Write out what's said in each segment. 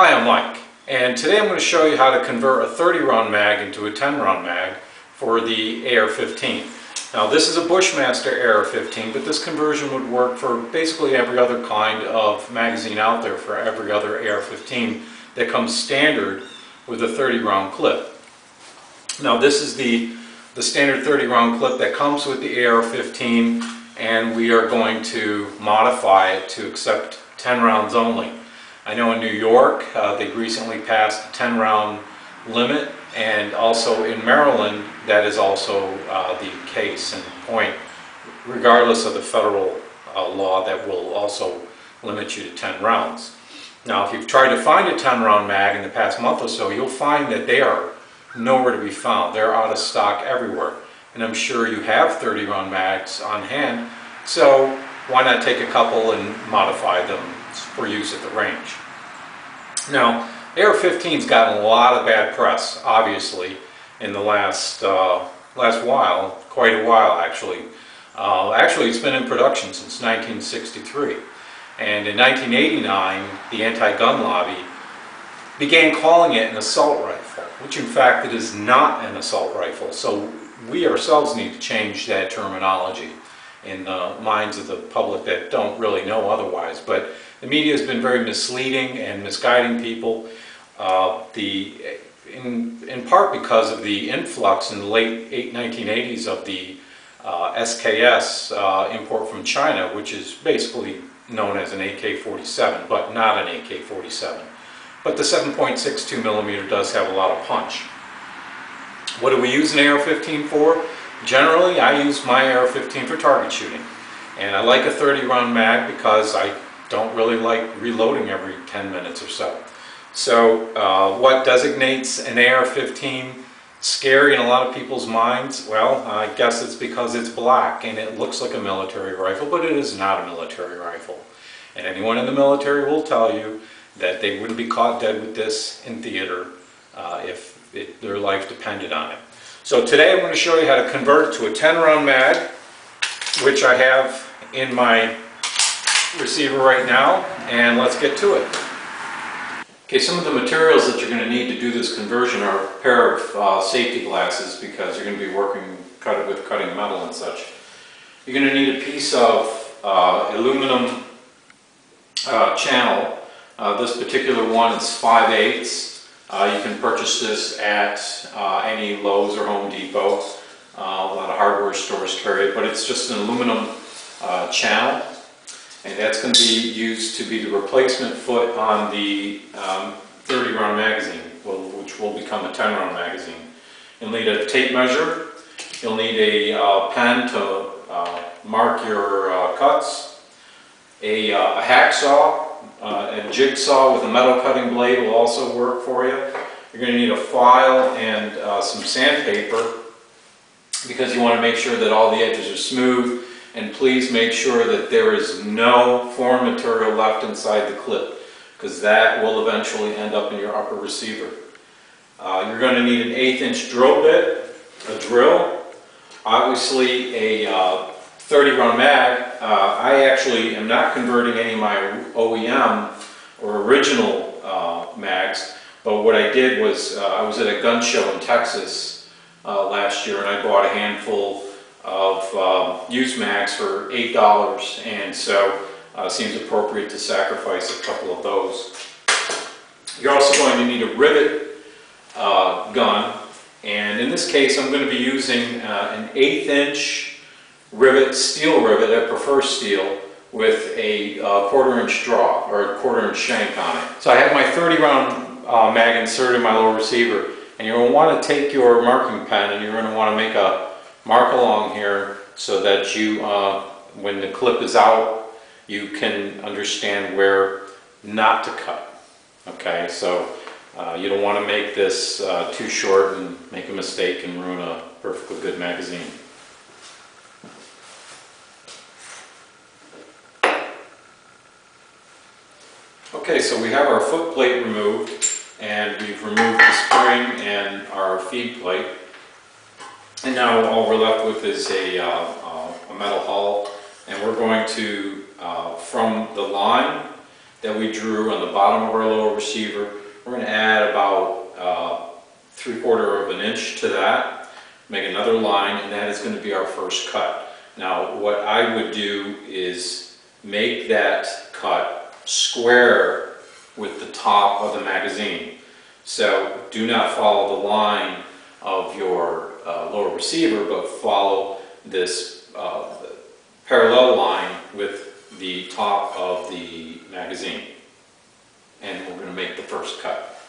Hi, I'm Mike, and today I'm going to show you how to convert a 30 round mag into a 10 round mag for the AR15. Now this is a Bushmaster AR15, but this conversion would work for basically every other kind of magazine out there, for every other AR15 that comes standard with a 30 round clip. Now this is the standard 30 round clip that comes with the AR15, and we are going to modify it to accept 10 rounds only. I know in New York they've recently passed a 10 round limit, and also in Maryland that is also the case and point, regardless of the federal law that will also limit you to 10 rounds. Now if you've tried to find a 10 round mag in the past month or so, you'll find that they are nowhere to be found. They're out of stock everywhere, and I'm sure you have 30 round mags on hand, so why not take a couple and modify them for use at the range. Now AR-15's gotten a lot of bad press, obviously, in the last while, quite a while actually. Actually it's been in production since 1963, and in 1989 the anti-gun lobby began calling it an assault rifle, which in fact it is not an assault rifle. So we ourselves need to change that terminology in the minds of the public that don't really know otherwise. But the media has been very misleading and misguiding people, in part because of the influx in the late 1980s of the SKS import from China, which is basically known as an AK-47, but not an AK-47. But the 7.62 millimeter does have a lot of punch. What do we use an AR-15 for? Generally, I use my AR-15 for target shooting, and I like a 30 round mag because I don't really like reloading every 10 minutes or so. So what designates an AR-15 scary in a lot of people's minds? Well, I guess it's because it's black and it looks like a military rifle, but it is not a military rifle. And anyone in the military will tell you that they wouldn't be caught dead with this in theater if their life depended on it. So today I'm going to show you how to convert it to a 10 round mag, which I have in my receiver right now, and let's get to it. Okay, some of the materials that you're going to need to do this conversion are a pair of safety glasses, because you're going to be working with cutting metal and such. You're going to need a piece of aluminum channel. This particular one is 5/8. You can purchase this at any Lowe's or Home Depot. A lot of hardware stores carry it, but it's just an aluminum channel, and that's going to be used to be the replacement foot on the 30 round magazine, which will become a 10 round magazine. You'll need a tape measure. You'll need a pen to mark your cuts, a hacksaw. A jigsaw with a metal cutting blade will also work for you. You're going to need a file and some sandpaper, because you want to make sure that all the edges are smooth, and please make sure that there is no foreign material left inside the clip, because that will eventually end up in your upper receiver. You're going to need an 1/8 inch drill bit, a drill, obviously a 30 round mag. I actually am not converting any of my OEM or original mags, but what I did was I was at a gun show in Texas last year, and I bought a handful of used mags for $8, and so it seems appropriate to sacrifice a couple of those. You're also going to need a rivet gun, and in this case I'm going to be using an 1/8 inch rivet, steel rivet. I prefer steel, with a 1/4 inch draw, or a 1/4 inch shank on it. So I have my 30 round mag inserted in my lower receiver, and you're going to want to take your marking pen and you're going to want to make a mark along here so that you, when the clip is out, you can understand where not to cut. Okay, so you don't want to make this too short and make a mistake and ruin a perfectly good magazine. Okay, so we have our foot plate removed, and we've removed the spring and our feed plate, and now all we're left with is a metal hull, and we're going to, from the line, that we drew on the bottom of our lower receiver. We're going to add about 3/4 of an inch to that, make another line, and that is going to be our first cut. Now what I would do is make that cut square with the top of the magazine. So do not follow the line of your lower receiver, but follow this parallel line with the top of the magazine. And we're going to make the first cut.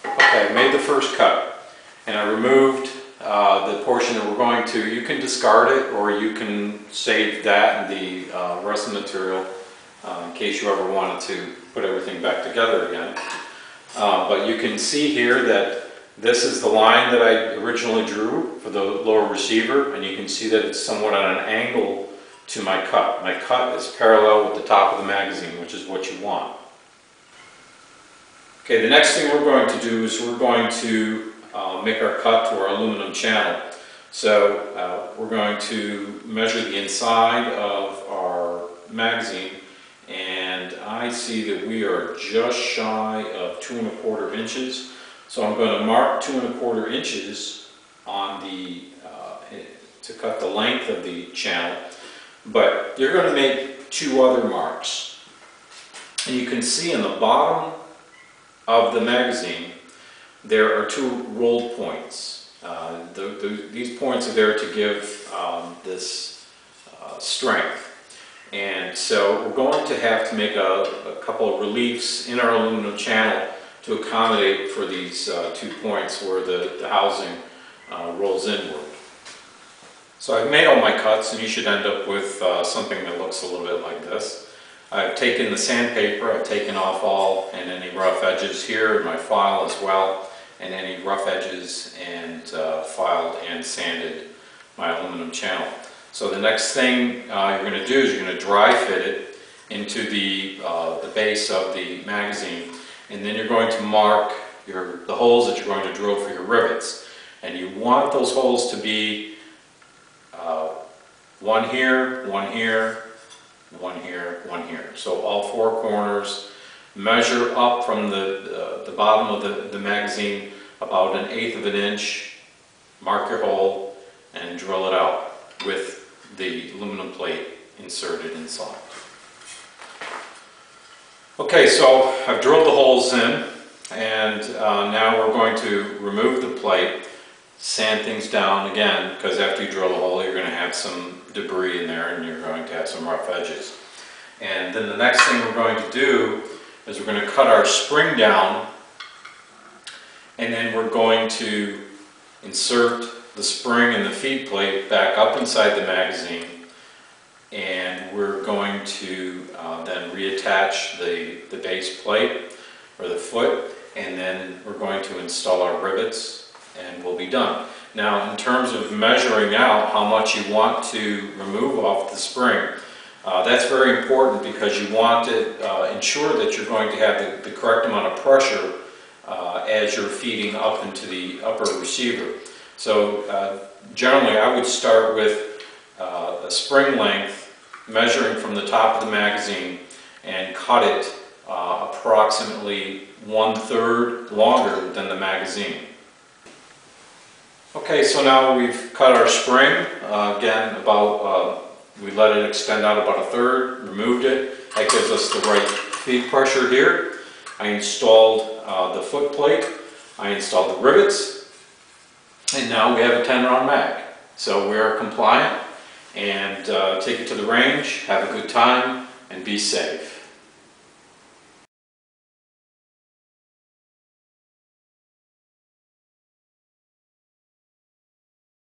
Okay, I made the first cut, and I removed the portion that we're going to. You can discard it, or you can save that and the rest of the material in case you ever wanted to put everything back together again. But you can see here that this is the line that I originally drew for the lower receiver, and you can see that it's somewhat at an angle to my cut. My cut is parallel with the top of the magazine, which is what you want. Okay, the next thing we're going to do is we're going to make our cut to our aluminum channel. So we're going to measure the inside of our magazine, and I see that we are just shy of 2 1/4 inches. So I'm going to mark 2 1/4 inches on the to cut the length of the channel. But you're going to make 2 other marks, and you can see in the bottom of the magazine there are 2 rolled points. These points are there to give this strength. And so we're going to have to make a couple of reliefs in our aluminum channel to accommodate for these 2 points where the housing rolls inward. So I've made all my cuts, and you should end up with something that looks a little bit like this. I've taken the sandpaper, I've taken off all and any rough edges here in my file as well, and any rough edges, and filed and sanded my aluminum channel. So the next thing you're going to do is you're going to dry fit it into the base of the magazine, and then you're going to mark the holes that you're going to drill for your rivets. And you want those holes to be one here, one here, one here, one here. So all 4 corners. Measure up from the bottom of the magazine about 1/8 of an inch. Mark your hole and drill it out with the aluminum plate inserted inside. Okay, so I've drilled the holes in, and now we're going to remove the plate, sand things down again, because after you drill the hole you're going to have some debris in there and you're going to have some rough edges. And then the next thing we're going to do is we're going to cut our spring down, and then we're going to insert the spring and the feed plate back up inside the magazine, and we're going to then reattach the base plate or the foot, and then we're going to install our rivets, and we'll be done. Now, in terms of measuring out how much you want to remove off the spring, that's very important, because you want to ensure that you're going to have the correct amount of pressure as you're feeding up into the upper receiver. So generally I would start with a spring length, measuring from the top of the magazine, and cut it approximately 1/3 longer than the magazine. Okay, so now we've cut our spring, again we let it extend out about 1/3, removed it. That gives us the right feed pressure here. I installed the foot plate, I installed the rivets, and now we have a 10-round mag. So we are compliant, and take it to the range, have a good time, and be safe.